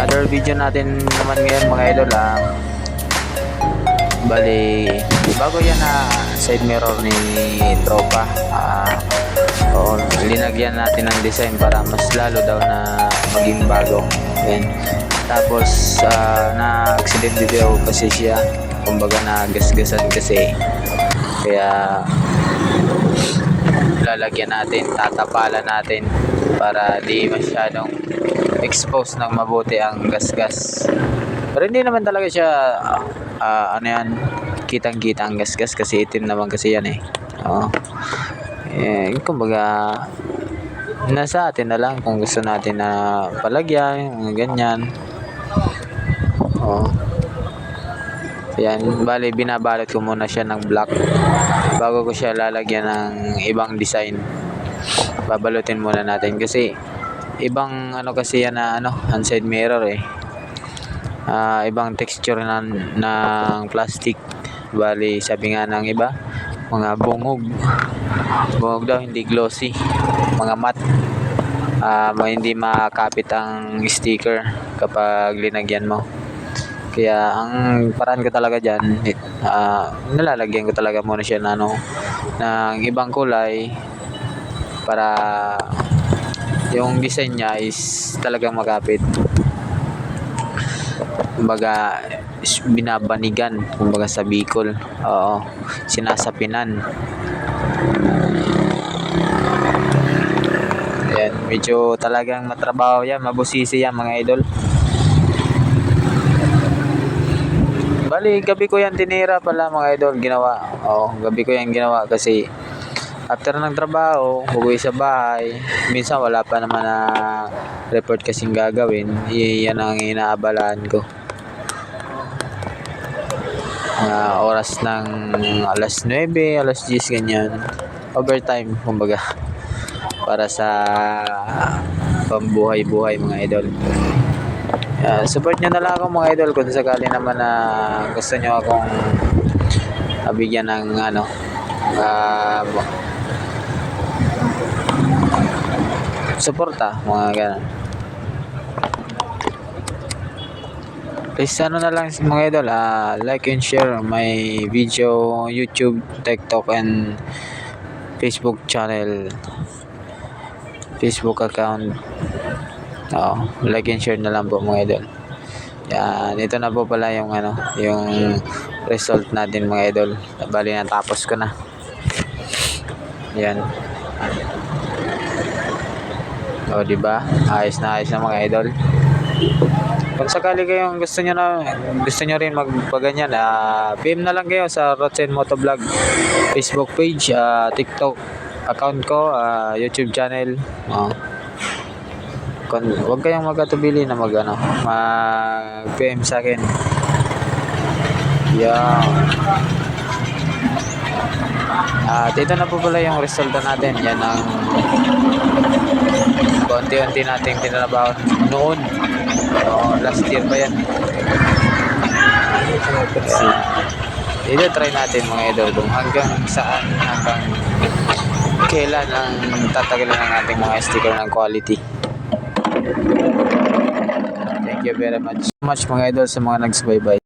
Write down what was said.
another video natin naman ngayon mga idol. Bali, bago yan na side mirror ni tropa. Linagyan natin ng design para mas lalo daw na maging bago. Yan. Tapos na-accident video kasi siya, kumbaga na-gasgasan kasi, kaya lalagyan natin, tatapalan natin para di masyadong expose ng mabuti ang gasgas. Pero hindi naman talaga siya kitang-kita ang gasgas kasi itim naman kasi yan eh. Kumbaga nasa atin na lang kung gusto natin na palagyan, ganyan. Yan, bali binabalot ko muna siya ng black bago ko siya lalagyan ng ibang design. Babalutin muna natin kasi ibang kasi yan na side mirror eh. Ibang texture ng plastic. Bali sabi nga ng iba, mga bungog daw, hindi glossy, mga matte. Hindi makapit ang sticker kapag linagyan mo. Kaya ang paraan ko talaga dyan, nilalagyan ko talaga muna siya ng ibang kulay para yung design niya is talagang makapit. Kumbaga binabanigan, kumbaga sa Bicol. Sinasapinan. Yan, medyo talagang matrabaho yan, mabusisi yan mga idol. Bali, gabi ko yan tinira pala mga idol, ginawa. Gabi ko yan ginawa kasi after ng trabaho, uwi sa bahay. Minsan wala pa naman na report kasing gagawin. Yan ang inaabalaan ko. Oras ng alas 9, alas 10 ganyan. Overtime, kumbaga. Para sa pambuhay-buhay mga idol. Support nyo na lang ako mga idol kung sakali naman na gusto nyo akong bigyan ng suporta, mga ganun. Please na lang mga idol, like and share my video, YouTube, TikTok and Facebook channel, Facebook account. Like and share na lang po mga idol. Yan, ito na po pala yung yung result natin mga idol. Bali natapos ko na. Yan. Diba? Ayos na mga idol. Kung sakali kayong gusto nyo rin magpaganyan, PM na lang kayo sa Rotzen Motovlog Facebook page, TikTok account ko, YouTube channel. Huwag kayong magkatubili na mag-PM sa akin. Yan. Ito na po pala yung resulta natin. Yan ang konti-unti nating tinrabaho noon. Last year pa yan. Ito try natin mga idol kung hanggang saan, hanggang kailan ang tatagalan ng ating mga sticker ng quality. Thank you very much mga idol sa mga nagsubaybay.